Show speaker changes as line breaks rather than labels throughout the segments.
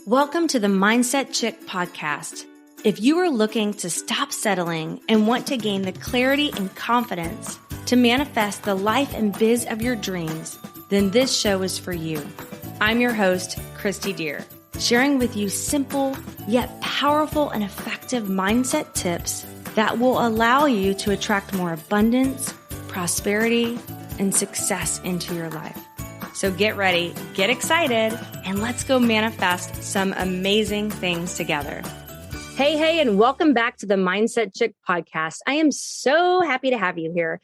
Welcome to the Mindset Chick podcast. If you are looking to stop settling and want to gain the clarity and confidence to manifest the life and biz of your dreams, then this show is for you. I'm your host, Kristi Dear, sharing with you simple yet powerful and effective mindset tips that will allow you to attract more abundance, prosperity, and success into your life. So get ready, get excited, and let's go manifest some amazing things together. Hey, and welcome back to the Mindset Chick podcast. I am so happy to have you here.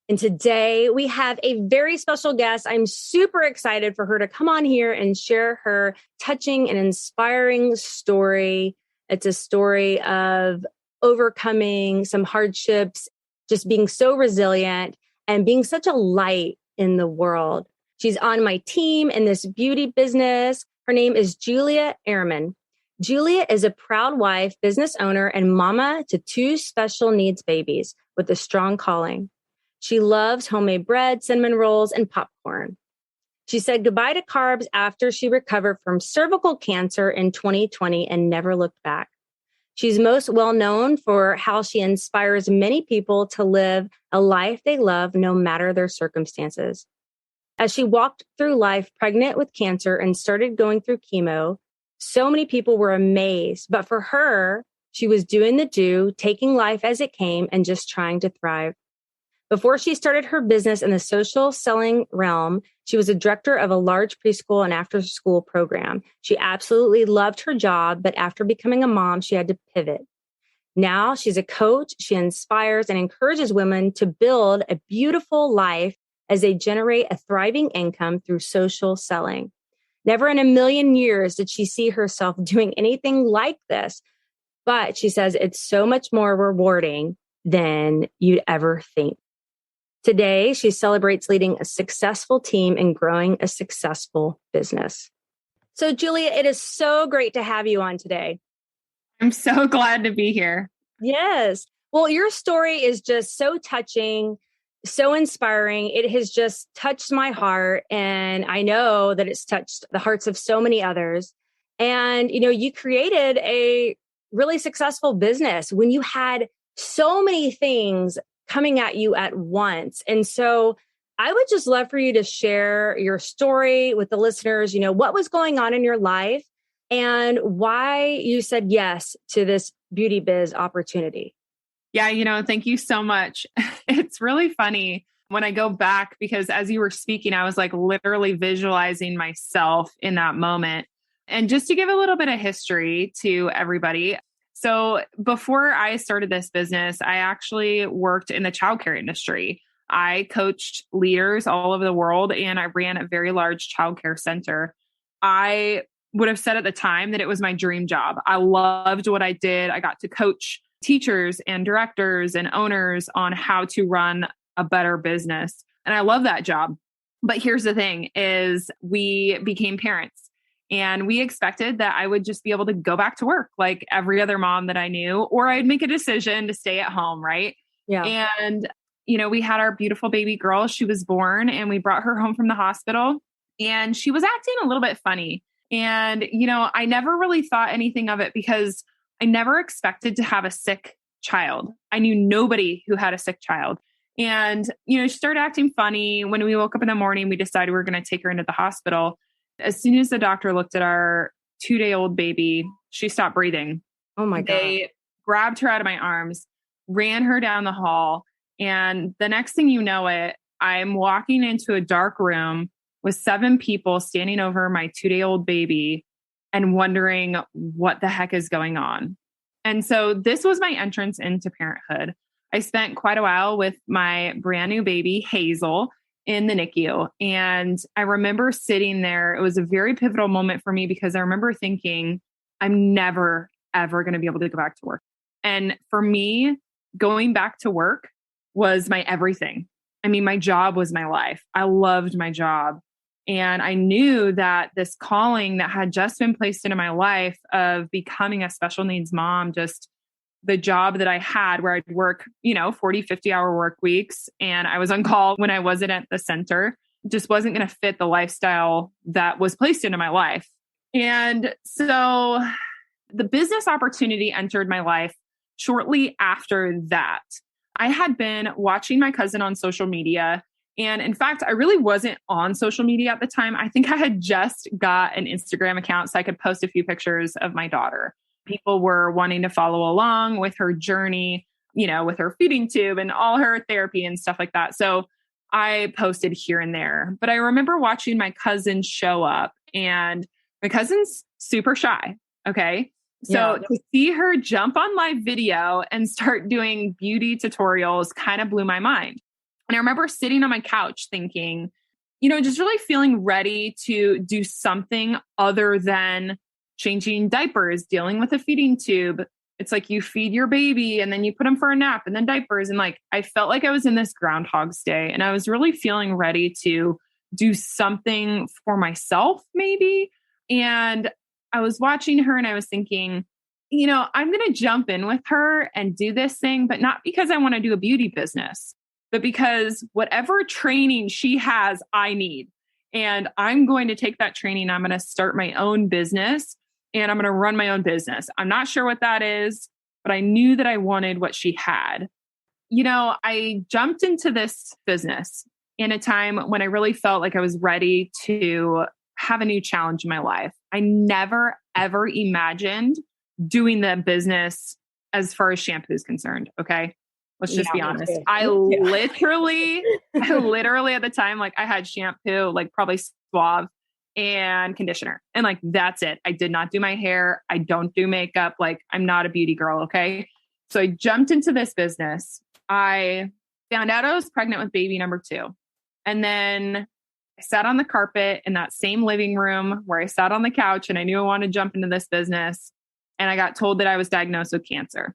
And today we have a very special guest. I'm super excited for her to come on here and share her touching and inspiring story. It's a story of overcoming some hardships, just being so resilient and being such a light in the world. She's on my team in this beauty business. Her name is Julia Erman. Julia is a proud wife, business owner, and mama to two special needs babies with a strong calling. She loves homemade bread, cinnamon rolls, and popcorn. She said goodbye to carbs after she recovered from cervical cancer in 2020 and never looked back. She's most well known for how she inspires many people to live a life they love no matter their circumstances. As she walked through life pregnant with cancer and started going through chemo, so many people were amazed. But for her, she was doing the do, taking life as it came and just trying to thrive. Before she started her business in the social selling realm, she was a director of a large preschool and after-school program. She absolutely loved her job, but after becoming a mom, she had to pivot. Now she's a coach. She inspires and encourages women to build a beautiful life as they generate a thriving income through social selling. Never in a million years did she see herself doing anything like this, but she says it's so much more rewarding than you'd ever think. Today, she celebrates leading a successful team and growing a successful business. So, Julia, it is so great to have you on today.
I'm so glad to be here.
Yes. Well, your story is just so touching, so inspiring. It has just touched my heart. And I know that it's touched the hearts of so many others. And, you created a really successful business when you had so many things coming at you at once. And so I would just love for you to share your story with the listeners, what was going on in your life and why you said yes to this beauty biz opportunity.
Yeah, thank you so much. It's really funny when I go back because as you were speaking, I was like literally visualizing myself in that moment. And just to give a little bit of history to everybody. So before I started this business, I actually worked in the childcare industry. I coached leaders all over the world and I ran a very large childcare center. I would have said at the time that it was my dream job. I loved what I did. I got to coach teachers and directors and owners on how to run a better business. And I love that job. But here's the thing is we became parents and we expected that I would just be able to go back to work like every other mom that I knew, or I'd make a decision to stay at home. Right.
Yeah.
And, we had our beautiful baby girl. She was born and we brought her home from the hospital and she was acting a little bit funny. And, I never really thought anything of it because I never expected to have a sick child. I knew nobody who had a sick child. And, she started acting funny. When we woke up in the morning, we decided we were going to take her into the hospital. As soon as the doctor looked at our 2-day-old baby, she stopped breathing.
Oh my God.
They grabbed her out of my arms, ran her down the hall. And the next thing you know it, I'm walking into a dark room with 7 people standing over my 2-day-old baby and wondering what the heck is going on. And so this was my entrance into parenthood. I spent quite a while with my brand new baby, Hazel, in the NICU. And I remember sitting there. It was a very pivotal moment for me because I remember thinking, I'm never, ever going to be able to go back to work. And for me, going back to work was my everything. I mean, my job was my life. I loved my job. And I knew that this calling that had just been placed into my life of becoming a special needs mom, just the job that I had where I'd work, 40, 50-hour work weeks. And I was on call when I wasn't at the center, just wasn't going to fit the lifestyle that was placed into my life. And so the business opportunity entered my life shortly after that. I had been watching my cousin on social media. And in fact, I really wasn't on social media at the time. I think I had just got an Instagram account so I could post a few pictures of my daughter. People were wanting to follow along with her journey, with her feeding tube and all her therapy and stuff like that. So I posted here and there. But I remember watching my cousin show up, and my cousin's super shy. Okay. So to see her jump on live video and start doing beauty tutorials kind of blew my mind. And I remember sitting on my couch thinking, just really feeling ready to do something other than changing diapers, dealing with a feeding tube. It's like you feed your baby and then you put them for a nap and then diapers. And I felt like I was in this Groundhog's Day, and I was really feeling ready to do something for myself maybe. And I was watching her and I was thinking, I'm going to jump in with her and do this thing, but not because I want to do a beauty business, but because whatever training she has, I need. And I'm going to take that training. I'm going to start my own business and I'm going to run my own business. I'm not sure what that is, but I knew that I wanted what she had. I jumped into this business in a time when I really felt like I was ready to have a new challenge in my life. I never, ever imagined doing the business as far as shampoo is concerned. Okay. Let's just be honest. I literally at the time, I had shampoo, probably Suave and conditioner. And that's it. I did not do my hair. I don't do makeup. I'm not a beauty girl. Okay. So I jumped into this business. I found out I was pregnant with baby number 2. And then I sat on the carpet in that same living room where I sat on the couch, and I knew I wanted to jump into this business. And I got told that I was diagnosed with cancer.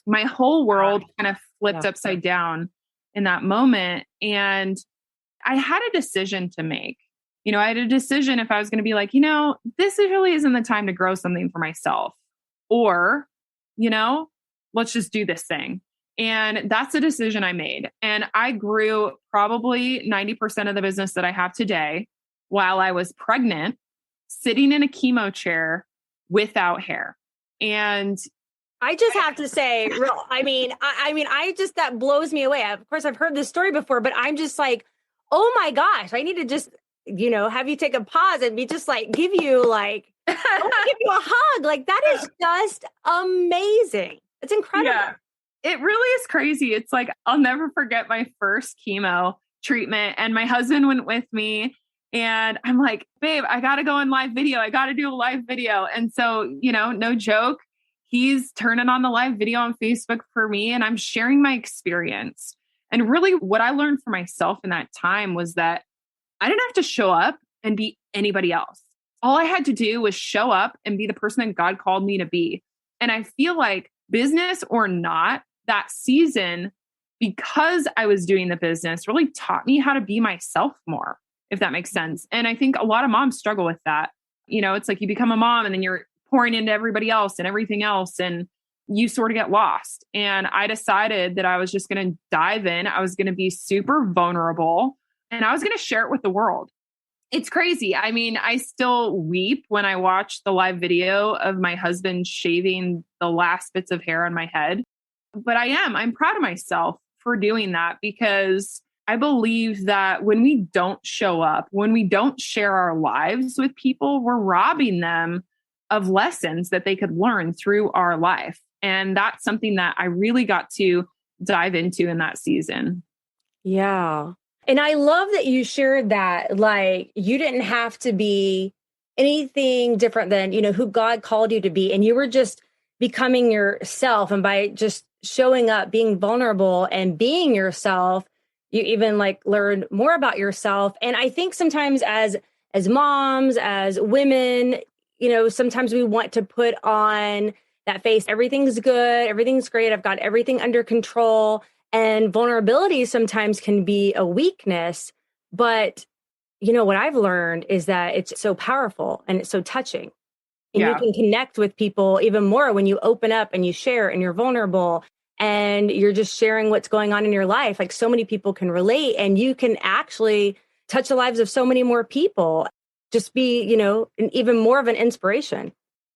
My whole world kind of flipped upside down in that moment. And I had a decision to make. I had a decision if I was going to be this really isn't the time to grow something for myself, or, let's just do this thing. And that's a decision I made. And I grew probably 90% of the business that I have today while I was pregnant, sitting in a chemo chair without hair. And
I just have to say, that blows me away. Of course, I've heard this story before, but I'm just oh my gosh, I need to just, have you take a pause and be just give you I want to give you a hug. That is just amazing. It's incredible.
Yeah, it really is crazy. It's I'll never forget my first chemo treatment, and my husband went with me. And I'm babe, I got to go on live video. I got to do a live video. And so, no joke, he's turning on the live video on Facebook for me, and I'm sharing my experience. And really what I learned for myself in that time was that I didn't have to show up and be anybody else. All I had to do was show up and be the person that God called me to be. And I feel like, business or not, that season, because I was doing the business, really taught me how to be myself more, if that makes sense. And I think a lot of moms struggle with that. It's you become a mom and then you're pouring into everybody else and everything else, and you sort of get lost. And I decided that I was just going to dive in. I was going to be super vulnerable, and I was going to share it with the world. It's crazy. I still weep when I watch the live video of my husband shaving the last bits of hair on my head. But I'm proud of myself for doing that, because I believe that when we don't show up, when we don't share our lives with people, we're robbing them of lessons that they could learn through our life. And that's something that I really got to dive into in that season.
Yeah. And I love that you shared that, you didn't have to be anything different than, who God called you to be. And you were just becoming yourself. And by just showing up, being vulnerable and being yourself, you even learned more about yourself. And I think sometimes as moms, as women, sometimes we want to put on that face. Everything's good. Everything's great. I've got everything under control. And vulnerability sometimes can be a weakness. But, what I've learned is that it's so powerful and it's so touching. And you can connect with people even more when you open up and you share and you're vulnerable and you're just sharing what's going on in your life. So many people can relate, and you can actually touch the lives of so many more people. just be, even more of an inspiration.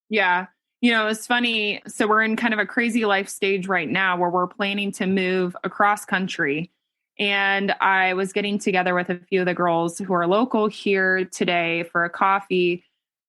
Yeah. It's funny. So we're in kind of a crazy life stage right now where we're planning to move across country. And I was getting together with a few of the girls who are local here today for a coffee.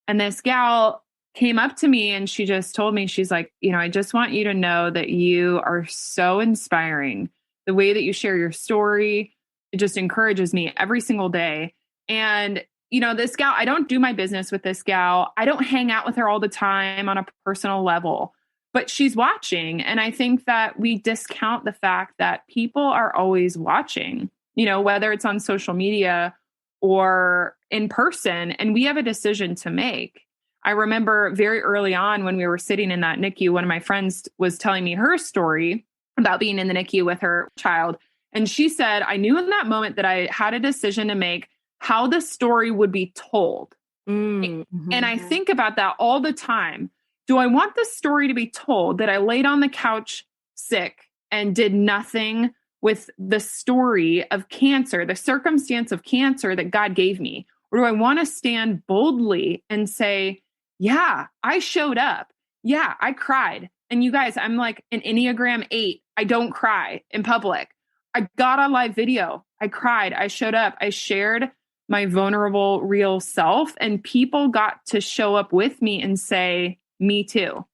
And this gal came up to me and she just told me, she's like, I just want you to know that you are so inspiring. The way that you share your story, it just encourages me every single day. And, this gal, I don't do my business with this gal. I don't hang out with her all the time on a personal level, but she's watching. And I think that we discount the fact that people are always watching, whether it's on social media or in person, and we have a decision to make. I remember very early on when we were sitting in that NICU, one of my friends was telling me her story about being in the NICU with her child. And she said, I knew in that moment that I had a decision to make how the story would be told. Mm-hmm. And I think about that all the time. Do I want the story to be told that I laid on the couch sick and did nothing with the story of cancer, the circumstance of cancer that God gave me? Or do I want to stand boldly and say, yeah, I showed up. Yeah, I cried. And you guys, I'm like an Enneagram 8. I don't cry in public. I got on live video. I cried. I showed up. I shared my vulnerable, real self, and people got to show up with me and say, me too.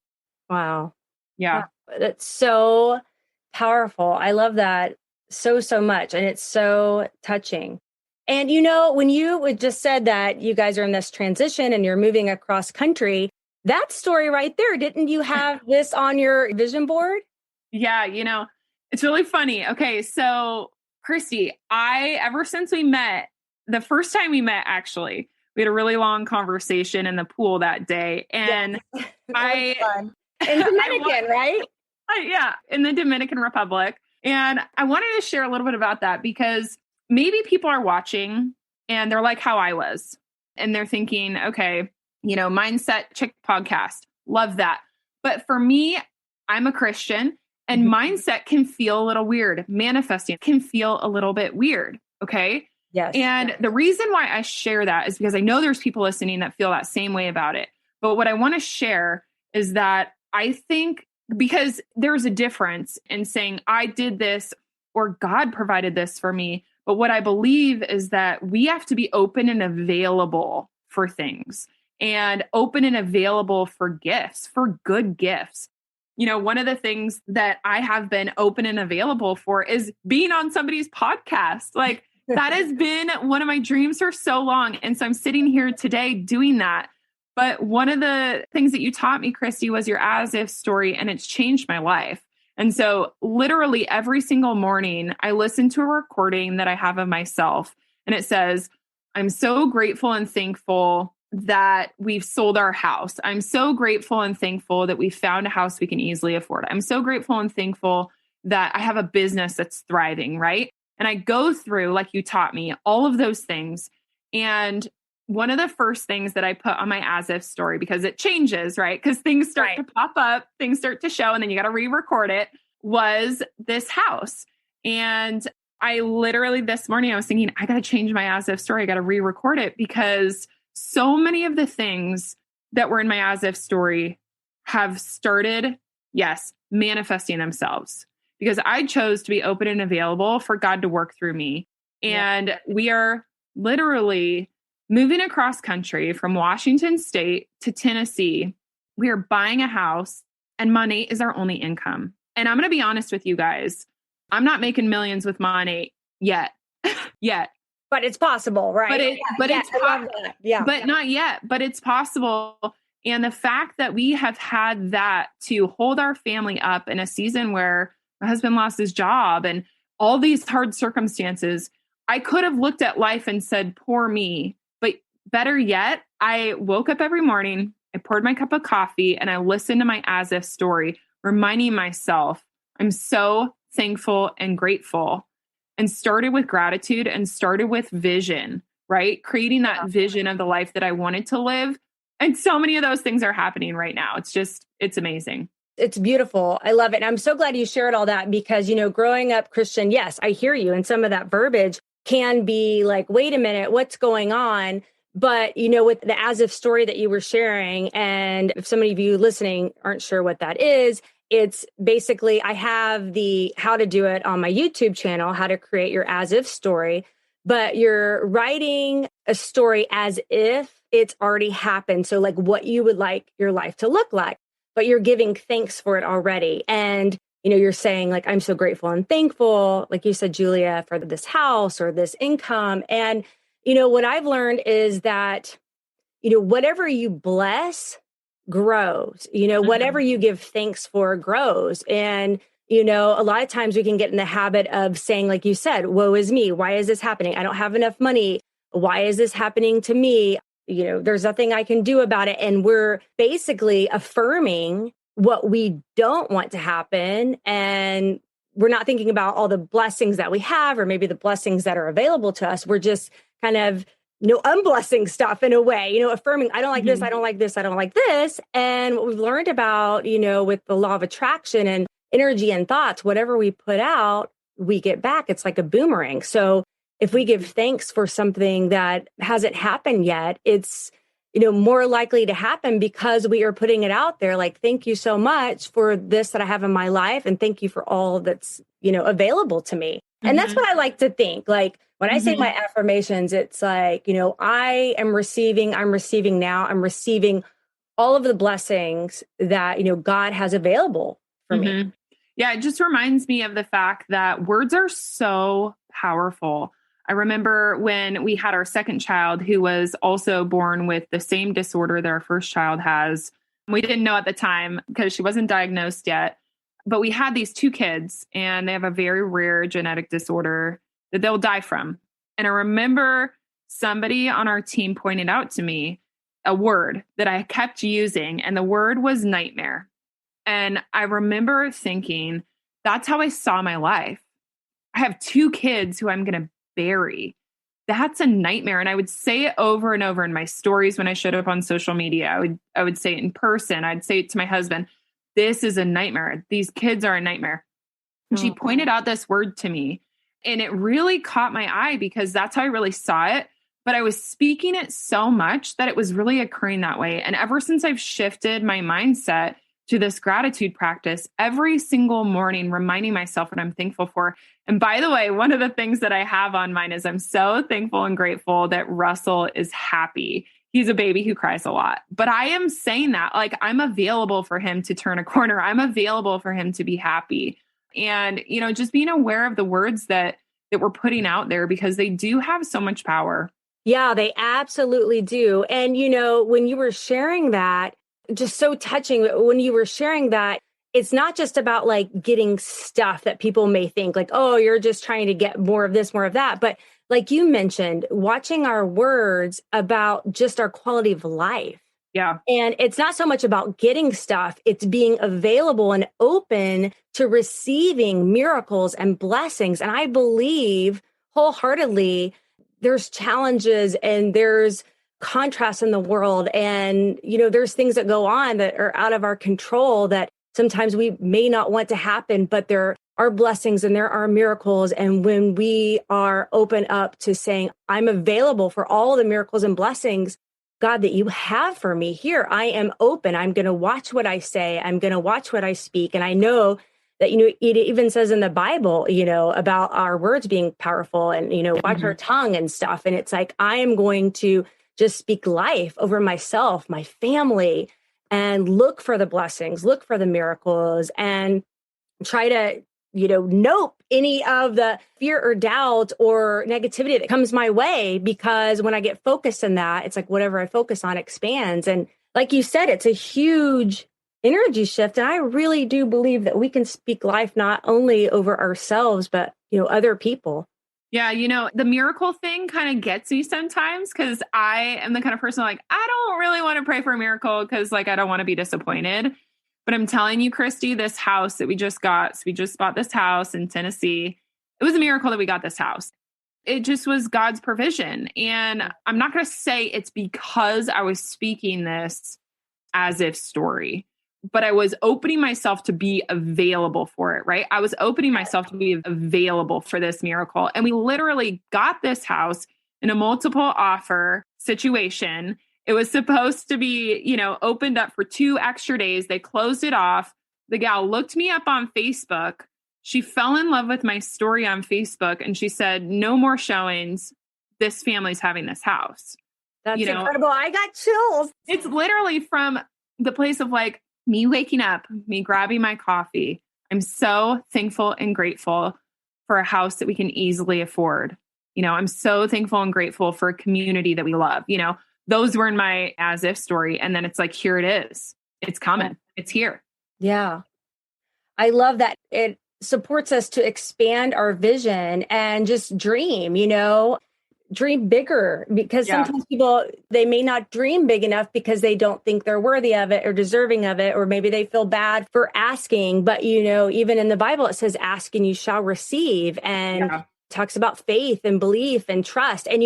Wow.
Yeah.
That's so powerful. I love that so much. And it's so touching. And, when you just said that you guys are in this transition and you're moving across country, that story right there, didn't you have this on your vision board?
Yeah. It's really funny. Okay. So Kristi, ever since we met, the first time we met, actually, we had a really long conversation in the pool that day. And
fun. In Dominican, right?
Yeah. In the Dominican Republic. And I wanted to share a little bit about that because maybe people are watching and they're like how I was. And they're thinking, okay, Mindset Chick podcast. Love that. But for me, I'm a Christian and mindset can feel a little weird. Manifesting can feel a little bit weird. Okay.
Yes.
And the reason why I share that is because I know there's people listening that feel that same way about it. But what I want to share is that I think because there's a difference in saying I did this or God provided this for me. But what I believe is that we have to be open and available for things and open and available for gifts, for good gifts. One of the things that I have been open and available for is being on somebody's podcast. Like that has been one of my dreams for so long. And so I'm sitting here today doing that. But one of the things that you taught me, Kristi, was your as if story, and it's changed my life. And so literally every single morning, I listen to a recording that I have of myself. And it says, I'm so grateful and thankful that we've sold our house. I'm so grateful and thankful that we found a house we can easily afford. I'm so grateful and thankful that I have a business that's thriving, right? And I go through, like you taught me, all of those things. And one of the first things that I put on my as if story, because it changes, right? Because things start to pop up, things start to show, and then you got to re-record it, was this house. And I literally this morning, I was thinking, I got to change my as if story. I got to re-record it because so many of the things that were in my as if story have started, manifesting themselves because I chose to be open and available for God to work through me. And we are literally moving across country from Washington State to Tennessee. We are buying a house and money is our only income. And I'm going to be honest with you guys. I'm not making millions with money yet.
But it's possible, right?
But not yet, but it's possible. And the fact that we have had that to hold our family up in a season where my husband lost his job and all these hard circumstances, I could have looked at life and said, poor me. But better yet, I woke up every morning, I poured my cup of coffee and I listened to my as if story, reminding myself, I'm so thankful and grateful. And started with gratitude and started with vision, right? Creating that vision of the life that I wanted to live. And so many of those things are happening right now. It's amazing.
It's beautiful. I love it. And I'm so glad you shared all that because, growing up Christian, yes, I hear you. And some of that verbiage can be like, wait a minute, what's going on? But, with the as if story that you were sharing, and if some of you listening aren't sure what that is, it's basically, I have the how to do it on my YouTube channel, how to create your as if story, but you're writing a story as if it's already happened. So like what you would like your life to look like, but you're giving thanks for it already. And, you're saying like, I'm so grateful and thankful, like you said, Julia, for this house or this income. And, what I've learned is that, whatever you bless grows, whatever you give thanks for grows. And, a lot of times we can get in the habit of saying, like you said, woe is me. Why is this happening? I don't have enough money. Why is this happening to me? There's nothing I can do about it. And we're basically affirming what we don't want to happen. And we're not thinking about all the blessings that we have, or maybe the blessings that are available to us. We're just kind of, unblessing stuff in a way, affirming, I don't like this, I don't like this, I don't like this. And what we've learned about, with the law of attraction and energy and thoughts, whatever we put out, we get back. It's like a boomerang. So if we give thanks for something that hasn't happened yet, it's, more likely to happen because we are putting it out there. Like, thank you so much for this that I have in my life. And thank you for all that's, available to me. And that's what I like to think. Like when I say my affirmations, it's like, I'm receiving now, I'm receiving all of the blessings that, God has available for me.
Yeah. It just reminds me of the fact that words are so powerful. I remember when we had our second child, who was also born with the same disorder that our first child has. We didn't know at the time because she wasn't diagnosed yet, but we had these two kids and they have a very rare genetic disorder that they'll die from. And I remember somebody on our team pointed out to me a word that I kept using, and the word was nightmare. And I remember thinking, that's how I saw my life. I have two kids who I'm going to bury. That's a nightmare. And I would say it over and over in my stories when I showed up on social media. I would say it in person. I'd say it to my husband. This is a nightmare. These kids are a nightmare. And she pointed out this word to me, and it really caught my eye because that's how I really saw it. But I was speaking it so much that it was really occurring that way. And ever since I've shifted my mindset to this gratitude practice, every single morning, reminding myself what I'm thankful for. And by the way, one of the things that I have on mine is I'm so thankful and grateful that Russell is happy. He's a baby who cries a lot, but I am saying that like I'm available for him to turn a corner. I'm available for him to be happy. And, just being aware of the words that we're putting out there, because they do have so much power.
Yeah, they absolutely do. And, when you were sharing that, just so touching, when you were sharing that, it's not just about like getting stuff that people may think like, oh, you're just trying to get more of this, more of that. But like you mentioned, watching our words about just our quality of life.
Yeah.
And it's not so much about getting stuff. It's being available and open to receiving miracles and blessings. And I believe wholeheartedly there's challenges and there's contrast in the world. And, there's things that go on that are out of our control that sometimes we may not want to happen, but there are blessings and there are miracles. And when we are open up to saying, I'm available for all the miracles and blessings, God, that you have for me here, I am open. I'm going to watch what I say. I'm going to watch what I speak. And I know that, it even says in the Bible, about our words being powerful and, watch our tongue and stuff. And it's like, I am going to just speak life over myself, my family, and look for the blessings, look for the miracles, and try to, nope any of the fear or doubt or negativity that comes my way. Because when I get focused in that, it's like whatever I focus on expands. And like you said, it's a huge energy shift. And I really do believe that we can speak life not only over ourselves, but, other people.
Yeah, the miracle thing kind of gets me sometimes because I am the kind of person like, I don't really want to pray for a miracle because like I don't want to be disappointed. But I'm telling you, Kristi, this house that we just got, so we just bought this house in Tennessee. It was a miracle that we got this house. It just was God's provision. And I'm not going to say it's because I was speaking this as if story, but I was opening myself to be available for it, right? I was opening myself to be available for this miracle. And we literally got this house in a multiple offer situation. It was supposed to be, opened up for 2 extra days. They closed it off. The gal looked me up on Facebook. She fell in love with my story on Facebook and she said, no more showings. This family's having this house.
That's incredible. I got chills.
It's literally from the place of like me waking up, me grabbing my coffee. I'm so thankful and grateful for a house that we can easily afford. I'm so thankful and grateful for a community that we love. Those were in my as if story. And then it's like, here it is. It's coming. It's here.
Yeah. I love that. It supports us to expand our vision and just dream, dream bigger, because sometimes people, they may not dream big enough because they don't think they're worthy of it or deserving of it, or maybe they feel bad for asking. But, even in the Bible, it says, ask and you shall receive, and talks about faith and belief and trust. And,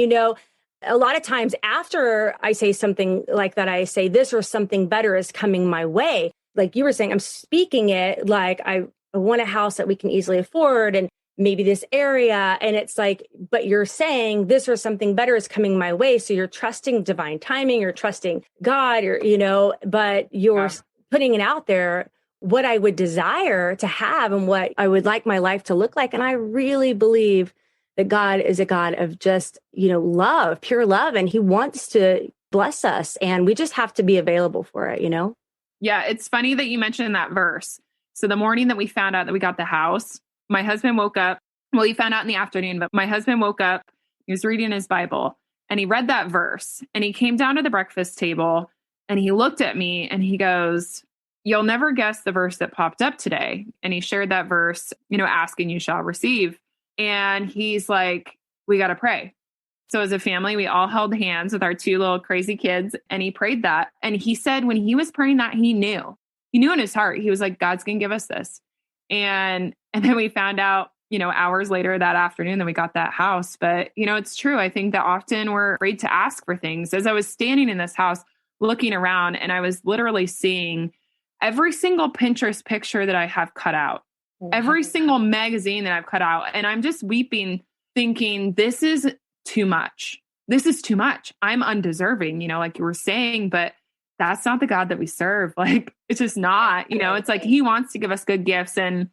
a lot of times after I say something like that, I say this or something better is coming my way. Like you were saying, I'm speaking it like I want a house that we can easily afford and maybe this area. And it's like, but you're saying this or something better is coming my way. So you're trusting divine timing, you're trusting God, or, but you're putting it out there, what I would desire to have and what I would like my life to look like. And I really believe that God is a God of just, love, pure love. And he wants to bless us. And we just have to be available for it,
Yeah, it's funny that you mentioned that verse. So the morning that we found out that we got the house, my husband woke up. Well, he found out in the afternoon, but my husband woke up. He was reading his Bible and he read that verse and he came down to the breakfast table and he looked at me and he goes, you'll never guess the verse that popped up today. And he shared that verse, ask and you shall receive. And he's like, we got to pray. So as a family, we all held hands with our 2 little crazy kids and he prayed that. And he said, when he was praying that, he knew in his heart, he was like, God's going to give us this. And then we found out, hours later that afternoon that we got that house. But, it's true. I think that often we're afraid to ask for things. As I was standing in this house, looking around, and I was literally seeing every single Pinterest picture that I have cut out, every single magazine that I've cut out. And I'm just weeping, thinking, this is too much. This is too much. I'm undeserving, like you were saying, but that's not the God that we serve. Like, it's just not, it's like he wants to give us good gifts and,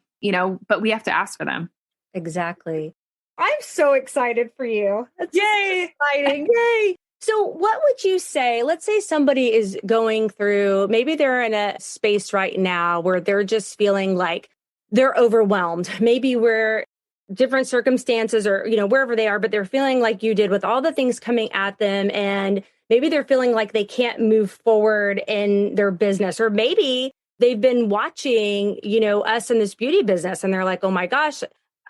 but we have to ask for them.
Exactly. I'm so excited for you. That's yay. So exciting. Yay. So what would you say, let's say somebody is going through, maybe they're in a space right now where they're just feeling like they're overwhelmed. Maybe we're different circumstances or, wherever they are, but they're feeling like you did with all the things coming at them. And maybe they're feeling like they can't move forward in their business, or maybe they've been watching, us in this beauty business and they're like, oh my gosh,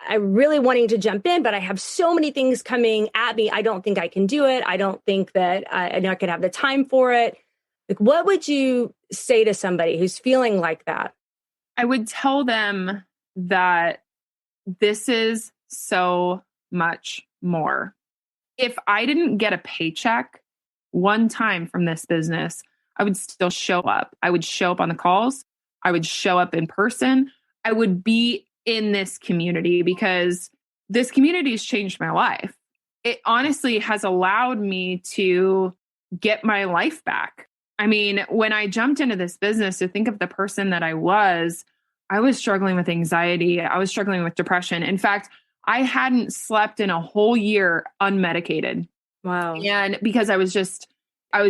I'm really wanting to jump in, but I have so many things coming at me. I don't think I can do it. I don't think that I could have the time for it. Like, what would you say to somebody who's feeling like that?
I would tell them that this is so much more. If I didn't get a paycheck one time from this business, I would still show up. I would show up on the calls. I would show up in person. I would be in this community because this community has changed my life. It honestly has allowed me to get my life back. I mean, when I jumped into this business, to think of the person that I was struggling with anxiety. I was struggling with depression. In fact, I hadn't slept in a whole year unmedicated.
Wow.
And because I was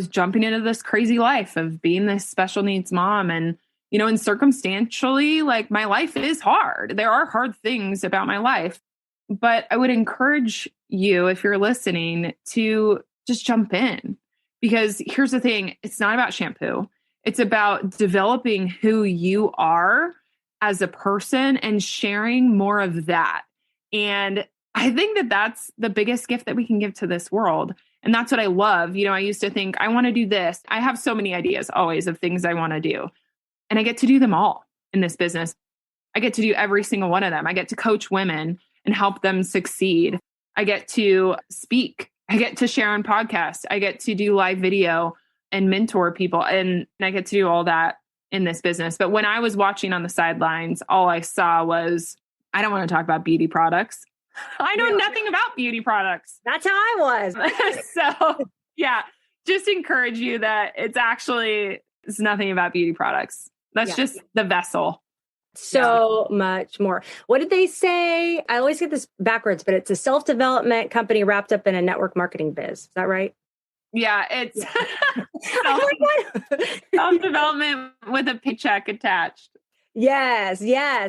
jumping into this crazy life of being this special needs mom. And, and circumstantially, like, my life is hard. There are hard things about my life, but I would encourage you, if you're listening, to just jump in, because here's the thing. It's not about shampoo. It's about developing who you are as a person and sharing more of that. And I think that that's the biggest gift that we can give to this world. And that's what I love. I used to think, I want to do this. I have so many ideas always of things I want to do. And I get to do them all in this business. I get to do every single one of them. I get to coach women and help them succeed. I get to speak. I get to share on podcasts. I get to do live video and mentor people. And I get to do all that in this business. But when I was watching on the sidelines, all I saw was, I don't want to talk about beauty products. I know nothing about beauty products.
That's how I was.
So yeah, just encourage you that it's nothing about beauty products. That's just the vessel.
So much more. What did they say? I always get this backwards, but it's a self-development company wrapped up in a network marketing biz. Is that right?
Yeah, it's self-development with a paycheck attached.
Yes,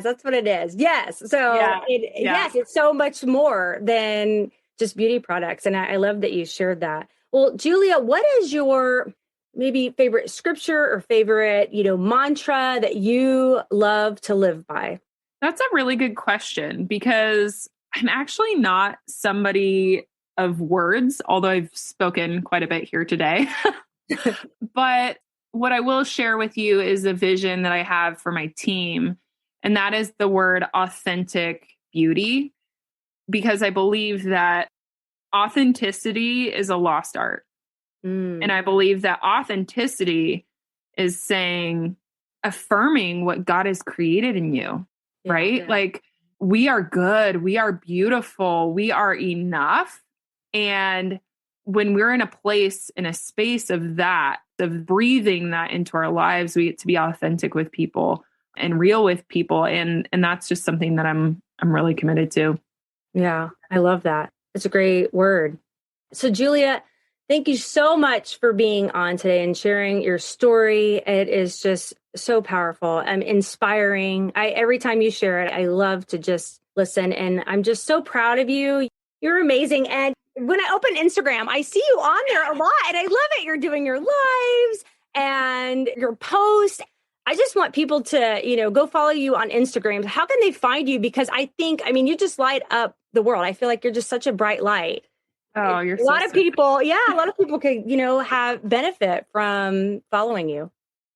that's what it is. Yes. So yes, it's so much more than just beauty products. And I love that you shared that. Well, Julia, what is your maybe favorite scripture or favorite, mantra that you love to live by?
That's a really good question because I'm actually not somebody of words, although I've spoken quite a bit here today. But what I will share with you is a vision that I have for my team. And that is the word authentic beauty, because I believe that authenticity is a lost art. And I believe that authenticity is affirming what God has created in you, right? Yeah. Like, we are good. We are beautiful. We are enough. And when we're in a space of that, of breathing that into our lives, we get to be authentic with people and real with people. And that's just something that I'm really committed to.
Yeah, I love that. It's a great word. So Julia, thank you so much for being on today and sharing your story. It is just so powerful and inspiring. Every time you share it, I love to just listen. And I'm just so proud of you. You're amazing. And when I open Instagram, I see you on there a lot. And I love it. You're doing your lives and your posts. I just want people to, go follow you on Instagram. How can they find you? Because you just light up the world. I feel like you're just such a bright light.
Oh, you're
a lot of people. Yeah, a lot of people could, have benefit from following you.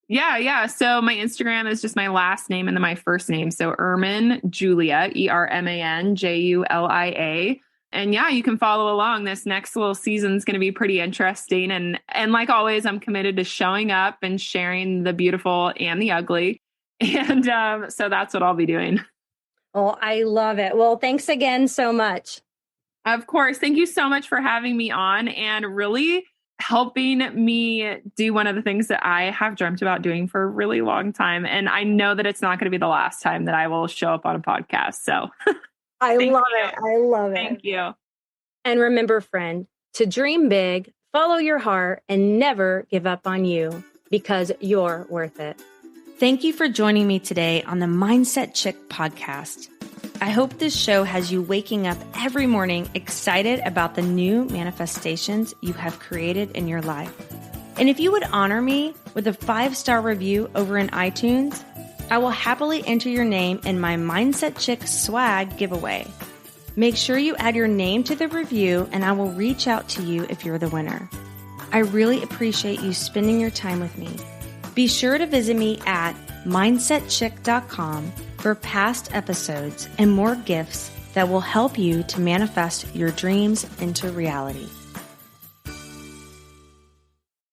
Yeah. So my Instagram is just my last name and then my first name. So Erman Julia, ERMAN JULIA. And yeah, you can follow along. This next little season is going to be pretty interesting. And like always, I'm committed to showing up and sharing the beautiful and the ugly. And so that's what I'll be doing.
Oh, I love it. Well, thanks again so much.
Of course. Thank you so much for having me on and really helping me do one of the things that I have dreamt about doing for a really long time. And I know that it's not going to be the last time that I will show up on a podcast. So
I love it. I love it.
Thank you.
And remember, friend, to dream big, follow your heart, and never give up on you, because you're worth it.
Thank you for joining me today on the Mindset Chick podcast. I hope this show has you waking up every morning excited about the new manifestations you have created in your life. And if you would honor me with a 5-star review over in iTunes, I will happily enter your name in my Mindset Chick swag giveaway. Make sure you add your name to the review and I will reach out to you if you're the winner. I really appreciate you spending your time with me. Be sure to visit me at mindsetchick.com for past episodes and more gifts that will help you to manifest your dreams into reality.